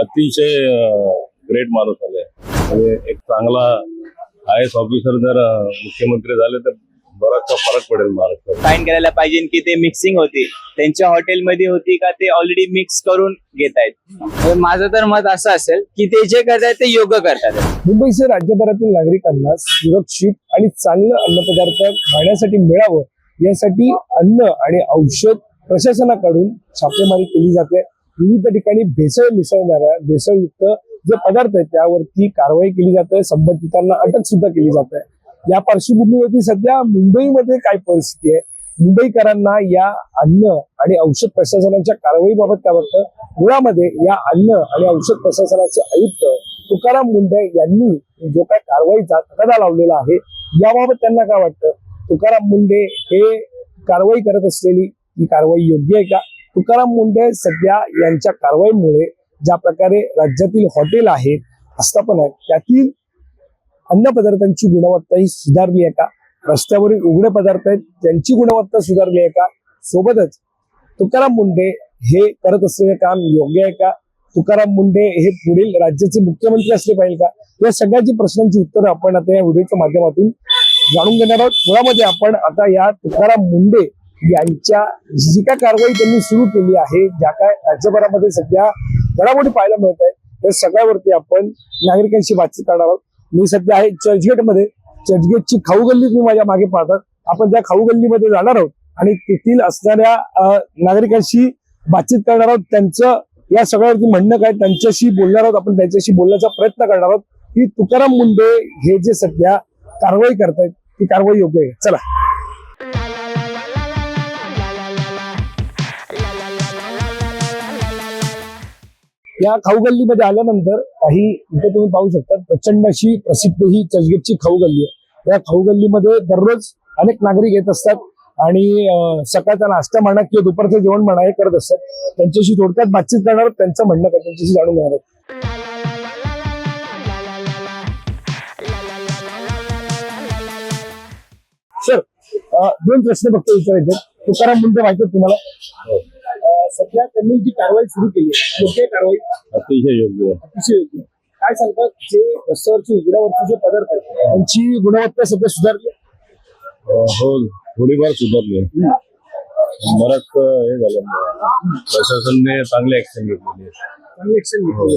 अतिशय ग्रेट माणूस आले. म्हणजे एक चांगला IAS ऑफिसर जर मुख्यमंत्री झाले तर बराचसा फरक पडेल महाराष्ट्रात. फाईन करायला पाहिजे की ते मिक्सिंग होती त्यांच्या हॉटेलमध्ये होती का ते ऑलरेडी मिक्स करून घेत आहेत. माझं तर मत असं असेल की ते जे करतायत ते योग्य करतात. मुंबईसह राज्यभरातील नागरिकांना सुरक्षित आणि चांगलं अन्नपदार्थ खाण्यासाठी मिळावं यासाठी अन्न आणि औषध प्रशासनाकडून छापेमारी केली जाते. विविध ठिकाणी भेसळ मिसळणाऱ्या भेसळयुक्त जे पदार्थ आहेत त्यावरती कारवाई केली जाते. संबंधितांना अटक सुद्धा केली जाते. या पार्श्वभूमीवरती सध्या मुंबईमध्ये काय परिस्थिती आहे, मुंबईकरांना या अन्न आणि औषध प्रशासनाच्या कारवाईबाबत काय वाटतं? मुळामध्ये या अन्न आणि औषध प्रशासनाचे आयुक्त तुकाराम मुंढे यांनी जो काय कारवाईचा तगादा लावलेला आहे याबाबत त्यांना काय वाटतं? तुकाराम मुंढे हे कारवाई करत असलेली ही कारवाई योग्य आहे का? तुकाराम मुंढे सध्या यांच्या कारवाईमुळे ज्या प्रकारे राज्यातील हॉटेल आहेत, आस्थापना आहेत, त्यातील अन्न पदार्थांची गुणवत्ता ही सुधारली आहे का? रस्त्यावरील उघडे पदार्थ आहेत त्यांची गुणवत्ता सुधारली आहे का? सोबतच तुकाराम मुंढे हे करत असलेले काम योग्य आहे का? तुकाराम मुंढे हे पुढील राज्याचे मुख्यमंत्री असले पाहिजे का? या सगळ्याची प्रश्नांची उत्तरं आपण आता या व्हिडिओच्या माध्यमातून जाणून घेणार आहोत. मुळामध्ये आपण आता या तुकाराम मुंढे यांच्या जी काय कारवाई त्यांनी सुरू केली आहे, ज्या काय राज्यभरामध्ये सध्या घडामोडी पाहायला मिळत आहेत, त्या सगळ्यावरती आपण नागरिकांशी बातचीत करणार आहोत. मी सध्या आहे चर्चगेटमध्ये. चर्चगेटची खाऊ गल्ली तुम्ही माझ्या मागे पाहतात. आपण त्या खाऊ गल्लीमध्ये जाणार आहोत आणि तेथील असणाऱ्या नागरिकांशी बातचीत करणार आहोत. त्यांचं या सगळ्यावरती म्हणणं काय त्यांच्याशी बोलणार आहोत. आपण त्यांच्याशी बोलण्याचा प्रयत्न करणार आहोत की तुकाराम मुंढे हे जे सध्या कारवाई करतायत ती कारवाई योग्य आहे. चला. या खाऊ गल्लीमध्ये आल्यानंतर काही इथे तुम्ही पाहू शकता प्रचंड अशी प्रसिद्ध ही चर्चगेटची खाऊ गल्ली आहे. या खाऊ गल्लीमध्ये दररोज अनेक नागरिक येत असतात आणि सकाळचा नाश्ता म्हणा किंवा दुपारचं जेवण म्हणा हे करत असतात. त्यांच्याशी थोडक्यात बातचीत करणार आहोत. त्यांचं म्हणणं काय त्यांच्याशी जाणून घेणार आहोत. सर, दोन प्रश्न फक्त विचारायचे. तुकाराम मुंढे माहिती तुम्हाला? सध्या त्यांनी जी कारवाई सुरू केली आहे योग्य कारवाई? अतिशय योग्य आहे. अतिशय योग्य. काय सांगतात जे रस्त्यावरचे उघड्यावरचे जे पदार्थ आहेत त्यांची गुणवत्ता सध्या सुधारली? हो, थोडीफार सुधारली आहे. बराच हे झालं. प्रशासनाने चांगली ऍक्शन घेतलेली आहे. चांगली ऍक्शन घेतली.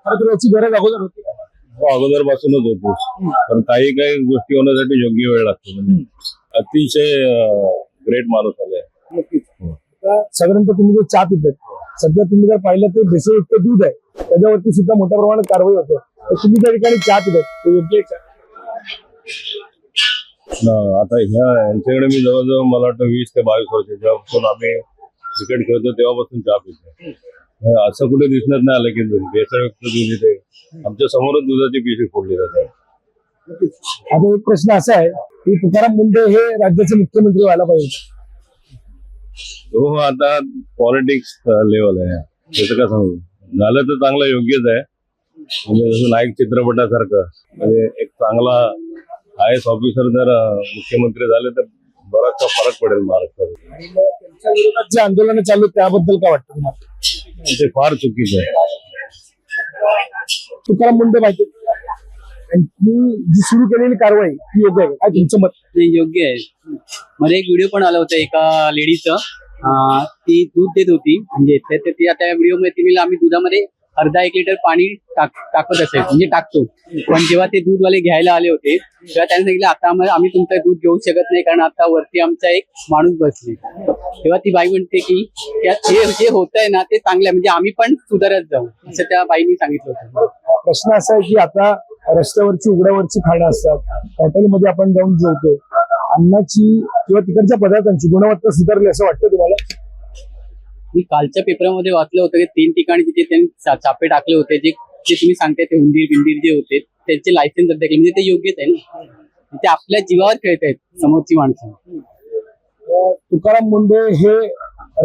खरं तर याची गरज अगोदर होती का? हो, अगोदरपासूनच होतो. पण काही गोष्टी होण्यासाठी योग्य वेळ लागतो. म्हणजे अतिशय ग्रेट माणूस आले. नक्कीच. साधारणतः तुम्ही जे चहा पितात, सध्या तुम्ही जर पाहिलं तर भेसळयुक्त दूध आहे, त्याच्यावरती सुद्धा मोठ्या प्रमाणात कारवाई होते. तर तुम्ही त्या ठिकाणी चहा पितात ते योग्य आहे का? आता यांच्याकडे मी जवळजवळ मला वाटतं 20 ते 22 वर्ष जेव्हापासून आम्ही क्रिकेट खेळतो तेव्हापासून चहा पितो. असं कुठे दिसण्यात नाही आलं की भेसळयुक्त दूध इथे आमच्या समोरच दुधाची पिशवी फोडली जाते. आता एक प्रश्न असा आहे की तुकाराम मुंढे हे राज्याचे मुख्यमंत्री व्हायला पाहिजे. हो, आता पॉलिटिक्स लेवल आहे त्याचं काय सांगू. झालं तर चांगलं योग्यच आहे. म्हणजे जसं नायक चित्रपटासारखं म्हणजे एक चांगला IAS ऑफिसर जर मुख्यमंत्री झाले तर बराचसा फरक पडेल महाराष्ट्रात. आणि मग त्यांच्या विरोधात जे आंदोलन चालू आहेत त्याबद्दल काय वाटतं तुम्हाला? ते फार चुकीचं आहे. तुकाराम मुंढे माहिती जी सुरू केलेली कारवाई ही योग्य आहे काय तुमचं मत? योग्य आहे. मला एक व्हिडिओ पण आला होता एका लेडीचं. ती दूध देत होती म्हणजे ती आता व्हिडिओ मध्ये आम्ही दुधामध्ये अर्धा 1 लिटर पाणी टाकत असेल म्हणजे टाकतो. पण जेव्हा ते दूधवाले घ्यायला आले होते तेव्हा त्यांनी सांगितलं आता आम्ही तुमचं दूध घेऊ शकत नाही कारण आता वरती आमचा एक माणूस बसले. तेव्हा ती बाई म्हणते की जे होत आहे ना ते चांगलं आहे म्हणजे आम्ही पण सुधारत जाऊ असं त्या बाईंनी सांगितलं होतं. प्रश्न असा आहे की आता रस्त्यावरची उघड्यावरची खाणं असतात, हॉटेलमध्ये आपण जाऊन जेवतो, अन्नाची किंवा तिकडच्या पदार्थांची गुणवत्ता सुधारली असं वाटतं तुम्हाला? मी कालच्या पेपरमध्ये वाचलं होतं की 3 ठिकाणी जिथे त्यांनी छापे टाकले होते जे तुम्ही सांगताय ते उंदीर जे होते त्यांचे लायसन्स रद्द केले. म्हणजे ते योग्यच आहे ना. ते आपल्या जीवावर खेळत आहेत समोरची माणसं. तुकाराम मुंढे हे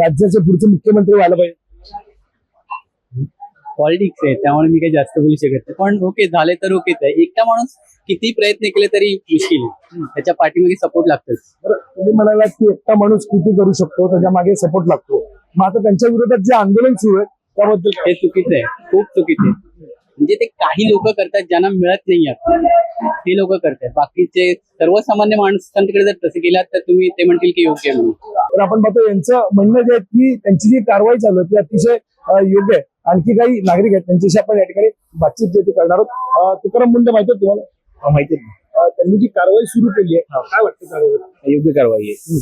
राज्याचे पुढचे मुख्यमंत्री व्हायला पाहिजे. पॉलिटिक्स आहे त्यामुळे मी काही जास्त बोलू शकत नाही. पण ओके झाले तर ओकेच आहे. एकटा माणूस किती प्रयत्न केले तरी मुश्किल आहे. त्याच्या पाठीमागे सपोर्ट लागतोच. तुम्ही म्हणालात की एकटा माणूस किती करू शकतो त्याच्या मागे सपोर्ट लागतो. मग आता त्यांच्या विरोधात जे आंदोलन सुरू आहे त्याबद्दल काय? हे चुकीचं आहे, खूप चुकीचं आहे. म्हणजे ते काही लोक करतात ज्यांना मिळत नाही ते लोक करतात. बाकीचे सर्वसामान्य माणसांकडे जर तसे गेलात तर तुम्ही ते म्हणतील की योग्य आहे म्हणून. तर आपण पाहतो यांचं म्हणणं जे आहे की त्यांची जी कारवाई चालू आहे ती अतिशय योग्य आहे. आणखी काही नागरिक आहेत त्यांच्याशी आपण या ठिकाणी बातचीत जे ती करणार आहोत. तुकाराम मुंडे माहिती आहे तुम्हाला? माहिती त्यांनी जी कारवाई सुरू केली आहे काय वाटतं कारवाई? योग्य कारवाई आहे.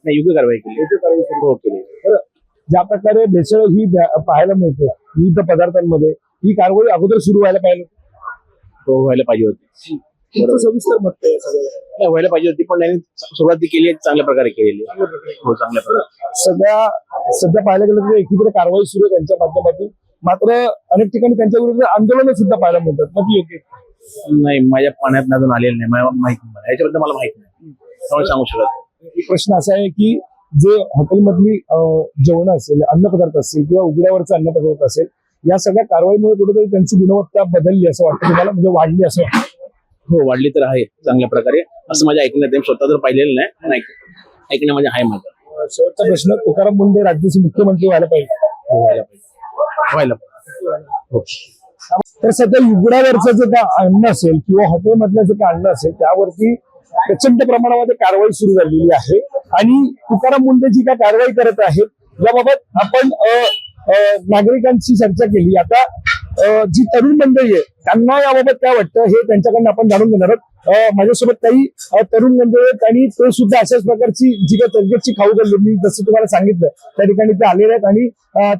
नाही, योग्य कारवाई केली. योग्य कारवाई सुरू हो केली. बरं, ज्या प्रकारे भेसळ ही पाहायला मिळते विविध पदार्थांमध्ये ही कारवाई अगोदर सुरू व्हायला पाहिजे. हो, व्हायला पाहिजे होती. तुमचं सविस्तर मत आहे या सगळ्या? नाही, व्हायला पाहिजे होती, पण त्यांनी सुरुवात केली आहे, चांगल्या प्रकारे केलेली आहे. हो, चांगल्या प्रकारे. सध्या पाहायला गेलं तर एकीकडे कारवाई सुरू आहे त्यांच्या माध्यमातून, मात्र अनेक ठिकाणी त्यांच्या विरुद्ध आंदोलन सुद्धा पाहायला मिळतात. मग ती योग्य आहे? नाही, माझ्या पाण्यात अजून आलेलं नाही, मला माहित नाही. याच्याबद्दल मला माहित नाही, त्यामुळे सांगू शकत नाही. एक प्रश्न असा आहे की जे हॉटेलमधली जेवण असेल, अन्नपदार्थ असतील किंवा उघड्यावरचा अन्नपदार्थ असेल, या सगळ्या कारवाईमुळे कुठेतरी त्यांची गुणवत्ता बदलली असं वाटतं तुम्हाला, म्हणजे वाढली असं वाटतं? हो, वाढली तर आहे चांगल्या प्रकारे, असं माझ्या ऐकण्यात आहे. स्वतः तर पाहिलेलं नाही, पण ऐकण्यामध्ये आहे माझं. शेवटचा प्रश्न, तुकाराम मुंडे राज्याचे मुख्यमंत्री व्हायला पाहिजे? हो, व्हायला पाहिजे. व्हायला पाहिजे. हो. तर सध्या उघड्यावरचं जे काय अन्न असेल किंवा हॉटेलमधलं जे काय अन्न असेल त्यावरती प्रचंड प्रमाणामध्ये कारवाई सुरू झालेली आहे आणि तुकाराम मुंडे जी काय कारवाई करत आहेत याबाबत आपण नागरिकांची चर्चा केली. आता जी तरुण मंडळी आहे त्यांना याबाबत काय वाटतं हे त्यांच्याकडनं आपण जाणून घेणार आहोत. माझ्यासोबत काही तरुण मंडळी आहेत आणि ते सुद्धा अशाच प्रकारची जी काही तरगेटची खाऊ गल्ली जसं तुम्हाला सांगितलं त्या ठिकाणी ते आलेले आहेत आणि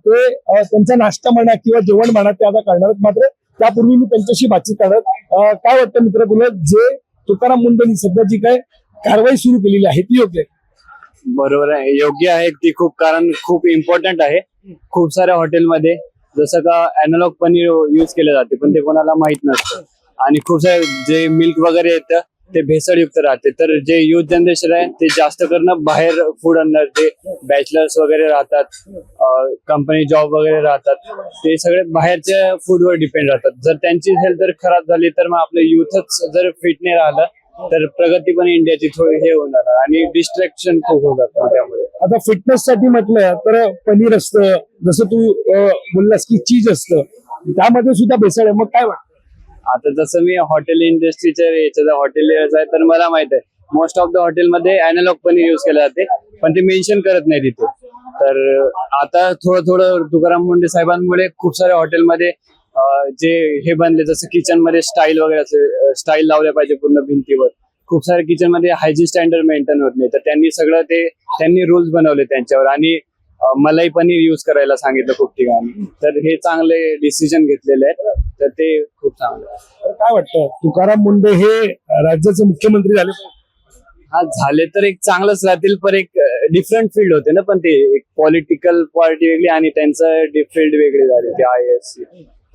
ते त्यांचा नाश्ता म्हणा किंवा जेवण म्हणा ते आता करणार आहेत. मात्र त्यापूर्वी मी त्यांच्याशी बातचीत करणार. काय वाटतं मित्र तुला, जे तुकाराम मुंडेंनी सध्या जी काय कारवाई सुरू केलेली आहे ती योग्य आहे? बरोबर आहे, योग्य आहे ती खूप, कारण खूप इम्पॉर्टंट आहे. खूप साऱ्या हॉटेलमध्ये जसं का अॅनालॉग पनीर यूज केले जाते पण ते कोणाला माहित नसतं आणि खूप सारे जे मिल्क वगैरे येतं ते भेसळयुक्त राहते. तर जे युथ जनरेशन आहे ते जास्त करणं बाहेर फूड आणणार, जे बॅचलर्स वगैरे राहतात, कंपनी जॉब वगैरे राहतात, ते सगळे बाहेरच्या फूडवर डिपेंड राहतात. जर त्यांची हेल्थ जर खराब झाली तर मग आपलं युथच जर फिट नाही राहिलं तर प्रगती पण इंडियाची थोडी हे होणार आणि डिस्ट्रॅक्शन खूप होत जातं त्यामुळे. आता फिटनेस साठी म्हटलं तर पनीर असतं, जसं तू बोललास की चीज असतं, त्यामध्ये सुद्धा भेसळ आहे. मग काय वाटतं? आता जसं मी हॉटेल इंडस्ट्रीच्या याच्यात हॉटेल आहे तर मला माहित आहे मोस्ट ऑफ द हॉटेलमध्ये अॅनालॉग पनीर यूज केले जाते पण ते मेन्शन करत नाही तिथे. तर आता थोडं थोडं तुकाराम मुंडे साहेबांमुळे खूप साऱ्या हॉटेलमध्ये जे हे बनले, जसं किचन मध्ये स्टाईल वगैरे असे स्टाईल लावल्या पाहिजे पूर्ण भिंतीवर. खूप सारे किचन मध्ये हायजीन स्टँडर्ड मेंटेन होत नाही, तर त्यांनी सगळं त्यांनी रूल्स बनवले त्यांच्यावर आणि मलाई पनीर यूज करायला सांगितलं खूप ठिकाणी. तर हे चांगले डिसिजन घेतलेले आहेत, तर ते खूप चांगलं आहे. तर काय वाटतं तुकाराम मुंडे हे राज्याचे मुख्यमंत्री झाले पाहिजे? हा, झाले तर एक चांगलंच राहतील, पण एक डिफरंट फील्ड होते ना, पण ते एक पॉलिटिकल पार्टी वेगळी आणि त्यांचं फील्ड वेगळी झाली ते IAS.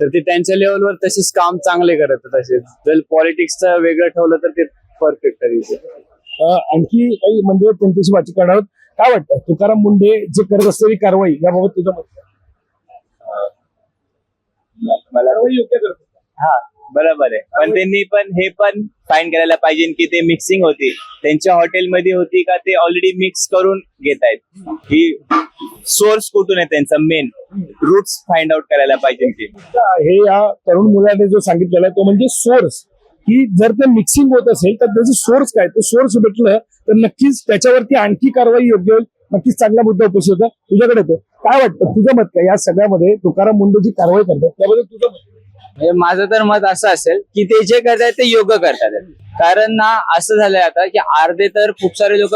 तर ते त्यांच्या लेवलवर तसेच काम चांगले करत तसेच. जर पॉलिटिक्सचं वेगळं ठेवलं तर ते परफेक्ट आहे. आणखी काही मंडळी त्यांच्याशी बातचीत करणार आहोत. काय वाटतं तुकाराम मुंडे जे करत असलेली कारवाई याबाबत तुझं मत? कारवाई योग्य करतो. हा, बरोबर आहे, पण त्यांनी पण हे पण फाईन करायला पाहिजे की ते मिक्सिंग होती त्यांच्या हॉटेलमध्ये होती का ते ऑलरेडी मिक्स करून घेत आहेत. ही सोर्स कुठून आहे त्यांचा, मेन रूट्स फाइंड आउट करायला पाहिजे की. हे या तरुण मुलाने जो सांगितलेला आहे तो म्हणजे सोर्स, की जर ते मिक्सिंग होत असेल तर त्याचं सोर्स काय, तो सोर्स भेटलं तर नक्कीच त्याच्यावरती आणखी कारवाई योग्य होईल. नक्कीच चांगला मुद्दा उपस्थित होता. तुझ्याकडे तो काय वाटतं, तुझं मत काय या सगळ्यामध्ये तुकाराम मुंडे जी कारवाई करतात त्याबद्दल तुझं मत? माझं तर मत असं असेल की ते जे करतायत ते योग्य करतात. कारण ना असं झालंय आता की अर्धे तर खूप सारे लोक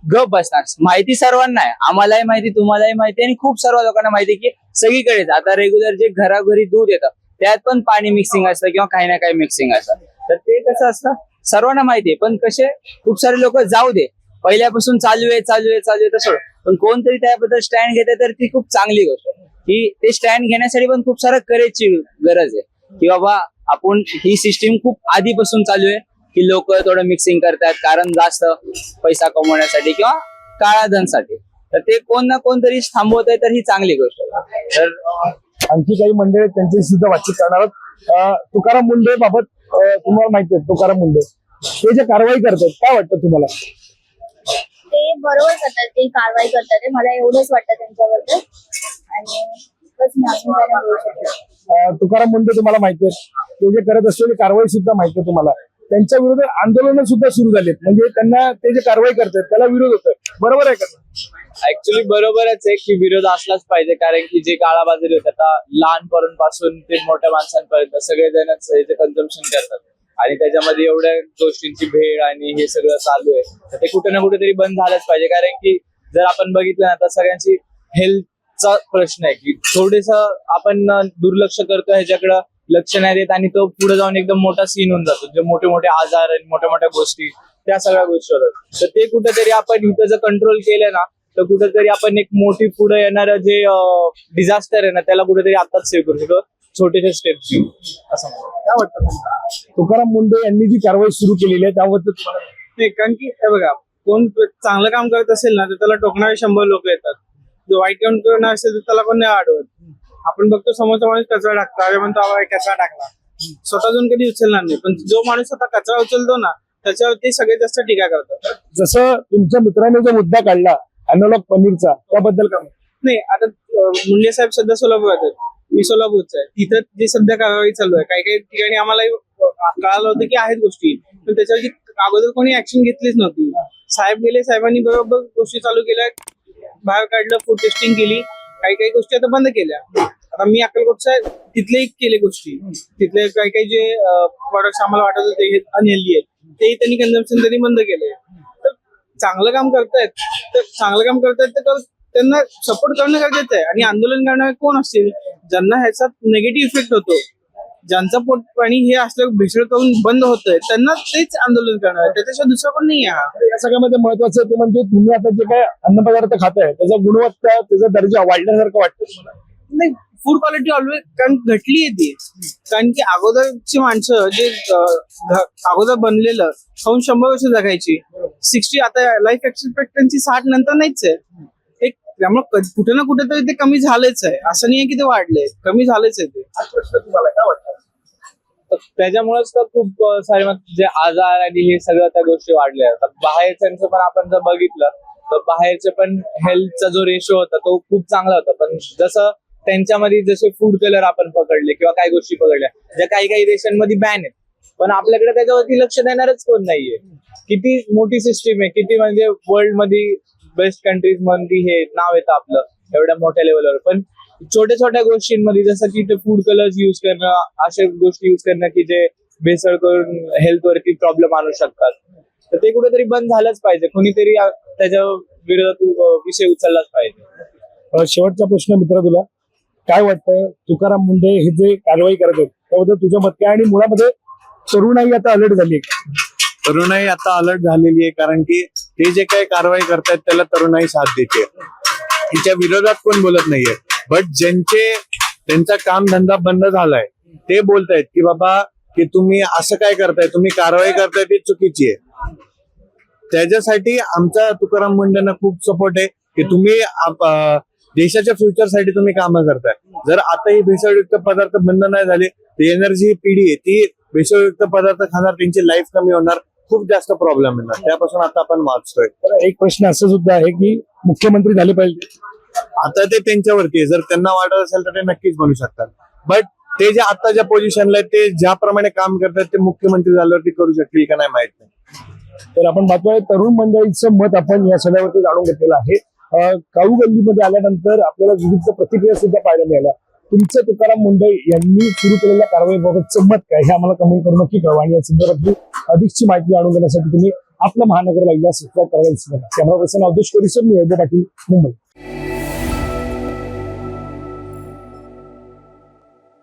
गप बसणार. माहिती सर्वांना आहे, आम्हालाही माहिती, तुम्हालाही माहिती आणि खूप सर्व लोकांना माहिती की सगळीकडेच आता रेग्युलर जे घराघरी दूध येतं त्यात पण पाणी मिक्सिंग असतं किंवा काही ना काही मिक्सिंग असतं. तर ते कसं असतं सर्वांना माहिती आहे, पण कसे खूप सारे लोक जाऊ दे पहिल्यापासून चालू आहे तसं, पण कोणतरी त्याबद्दल स्टँड घेते तर ती खूप चांगली गोष्ट आहे. की ते स्टँड घेण्यासाठी पण खूप सारं करेजची गरज आहे की बाबा आपण ही सिस्टीम खूप आधीपासून चालू आहे की लोक थोडं मिक्सिंग करतात कारण जास्त पैसा कमवण्यासाठी किंवा काळा धनसाठी. तर ते कोण ना कोणतरी थांबवत आहे तर ही चांगली गोष्ट आहे. तर आणखी काही मंडळी त्यांच्याशी सुद्धा बातचीत करणार आहोत. तुकाराम मुंडे बाबत तुम्हाला माहिती आहे, तुकाराम मुंडे ते जे कारवाई करतात काय वाटतं तुम्हाला? ते बरोबर करतात, ते कारवाई करतात, मला एवढंच वाटतं त्यांच्याबद्दल. आणि इतकंच मी अजून काय नाही बोलू शकत. तुकाराम मुंडे तुम्हाला माहिती आहे, ते जे करत असलेली कारवाई सुद्धा माहिती आहे तुम्हाला. त्यांच्या विरोधात आंदोलन सुद्धा सुरू झालेत, म्हणजे त्यांना ते जे कारवाई करतात त्याला विरोध होतोय. बरोबर आहे का? ऍक्च्युली बरोबरच आहे की विरोध असलाच पाहिजे, कारण की जे काळाबाजारी होते आता लहान पोरांपासून ते मोठ्या माणसांपर्यंत सगळेजणच याचे कन्झम्पन करतात आणि त्याच्यामध्ये एवढ्या गोष्टींची भेळ आणि हे सगळं चालू आहे, तर ते कुठे ना कुठेतरी बंद झालंच पाहिजे. कारण की जर आपण बघितलं ना तर सगळ्यांची हेल्थचा प्रश्न आहे की थोडेस आपण दुर्लक्ष करतो ह्याच्याकडं, लक्ष नाही देत आणि तो पुढे जाऊन एकदम मोठा सीन होऊन जातो. जे मोठे मोठे आजार आणि मोठ्या मोठ्या गोष्टी त्या सगळ्या गोष्टी होतात. तर ते कुठेतरी आपण इथं जर कंट्रोल केलं ना तर कुठेतरी आपण एक मोठी पुढे येणारं जे डिझास्टर आहे ना त्याला कुठेतरी आताच सेव्ह करू शकतो, छोटेसे स्टेप्स घेऊन. असं मला काय वाटतं तुम्हाला? तुकाराम मुंडे यांनी जी कारवाई सुरू केलेली आहे त्याबद्दल तुम्हाला नाही, कारण की हे बघा, कोण चांगलं काम करत असेल ना तर त्याला टोकणारे 100 लोक येतात. जो वाईट काम करणार असेल तर त्याला कोण नाही अडवत. आपण बघतो समोरचा माणूस कचरा टाकतो, अरे म्हणतो आवा कचरा टाकला, स्वतः जाऊन कधी उचलणार नाही. पण जो माणूस आता कचरा उचलतो ना त्याच्यावरती सगळ्यात जास्त टीका करतात. जसं तुमच्या मित्राने जो मुद्दा काढला अॅनालॉग पनीरचा, त्याबद्दल काय? नाही, आता मुंडे साहेब सध्या सोलापूरात आहेत, मी सोलापूरचा आहे. तिथं जे सध्या कारवाई चालू आहे, काही काही ठिकाणी आम्हाला कळालं होतं की आहेत गोष्टी, पण त्याच्यावरची अगोदर कोणी ऍक्शन घेतलीच नव्हती. साहेब गेले, साहेबांनी बरोबर गोष्टी चालू केल्या, बाहेर काढलं, फूड टेस्टिंग केली, काही काही गोष्टी आता बंद केल्या. आता मी अक्कलकोटचा आहे, तिथलेही केले गोष्टी, तिथले काही काही जे प्रोडक्ट्स आम्हाला वाटत होते हे अनहेल्दी आहेत तेही त्यांनी कन्झम्पशन त्यांनी बंद केलंय. तर चांगलं काम करतायत, तर त्यांना सपोर्ट करणं गरजेचं आहे. आणि आंदोलन करणारे कोण असतील ज्यांना ह्याचा निगेटिव्ह इफेक्ट होतो, ज्यांचा पोट पाणी हे असलं भेसळ करून बंद होतंय, त्यांना तेच आंदोलन करणार आहे, त्याच्याशिवाय दुसरं कोण नाही आहे. या सगळ्यामध्ये महत्वाचं ते म्हणजे तुम्ही आता जे काय अन्नपदार्थ खाताय त्याचा गुणवत्ता, त्याचा दर्जा वाढल्यासारखं वाटतं तुम्हाला? नाही, फूड क्वालिटी ऑलवेज कारण घटली आहे ती. कारण की अगोदरची माणसं जे अगोदर बनलेलं खाऊन 100 वर्ष जगायची, 60, आता लाईफ एक्सपेक्टन्सी 60 नंतर नाहीच आहे. त्यामुळे कुठे ना कुठे तरी ते कमी झालेच आहे, असं नाही आहे की ते वाढलंय, कमी झालेच आहे ते. तुम्हाला काय वाटतं? त्याच्यामुळेच तर खूप सारे जे आजार आणि हे सगळं त्या गोष्टी वाढल्या. आता बाहेरच्यांचं पण आपण जर बघितलं तर बाहेरचे पण हेल्थचा जो रेशो होता तो खूप चांगला होता, पण जसं त्यांच्यामध्ये जसे फूड कलर आपण पकडले किंवा काही गोष्टी पकडल्या ज्या काही काही देशांमध्ये बॅन आहेत, पण आपल्याकडे त्याच्यावरती लक्ष देणारच कोण नाहीये. किती मोठी सिस्टीम आहे, किती म्हणजे वर्ल्ड मध्ये बेस्ट कंट्रीज मध्ये हे नाव येतं आपलं एवढ्या मोठ्या लेवलवर, पण छोट्या छोट्या गोष्टींमध्ये जसं की ते फूड कलर्स युज करणं, अशा गोष्टी युज करणं की जे भेसळ करून हेल्थ वरती प्रॉब्लेम आणू शकतात, तर ते कुठेतरी बंद झालंच पाहिजे. कोणीतरी त्याच्या विरोधात विषय उचललाच पाहिजे. शेवटचा प्रश्न मित्र, तुला काय वाटतं तुकाराम मुंडे हे जे कारवाई करत आहेत त्याबद्दल तुझं मत काय? आणि मुळामध्ये तरुणाई आता अलर्ट झाली आहे? तरुणाई आता अलर्ट झालेली आहे, कारण की ते जे काही कारवाई करतायत त्याला तरुणाई साथ देते. तिच्या विरोधात कोण बोलत नाहीये, बट त्यांचा कामधंदा बंद झालाय ते बोलतायत की बाबा की तुम्ही असं काय करताय, तुम्ही कारवाई करताय ती चुकीची आहे. त्याच्यासाठी आमचा तुकाराम मुंडेंना खूप सपोर्ट आहे की तुम्ही देशाच्या फ्युचरसाठी तुम्ही कामं करताय. जर आता ही भेसळयुक्त पदार्थ बंद नाही झाले तर येणारी पिढी आहे ती भेसळयुक्त पदार्थ खाणार, त्यांची लाईफ कमी होणार, खूप जास्त प्रॉब्लेम येणार. त्यापासून आता आपण वाचतोय. एक प्रश्न असं सुद्धा आहे की मुख्यमंत्री झाले पाहिजे, आता ते त्यांच्यावरती आहे. जर त्यांना वाटत असेल तर ते नक्कीच बनू शकतात, बट ते जे आता ज्या पोझिशनला आहेत ते ज्याप्रमाणे काम करतात ते मुख्यमंत्री झाल्यावरती करू शकतील का नाही माहित नाही. तर आपण पाहतोय तरुण मंडळीचं मत आपण या सगळ्यावरती जाणून घेतलेलं आहे. काऊ गल्लीमध्ये आल्यानंतर आपल्याला विविध प्रतिक्रिया सुद्धा पाहायला मिळाल्या. तुमचं तुकाराम मुंडे यांनी सुरू केलेल्या कारवाईबाबतचं मत काय हे आम्हाला कमेंट करून नक्की कळवा. आणि या संदर्भातली अधिकची माहिती जाणून घेण्यासाठी तुम्ही आपलं महानगर लाईव्हला सबस्क्राईब करायला विसरू नका. कॅमेरा पर्सन अवधेश कोरीसर, मी वैभव पाटील, मुंबई.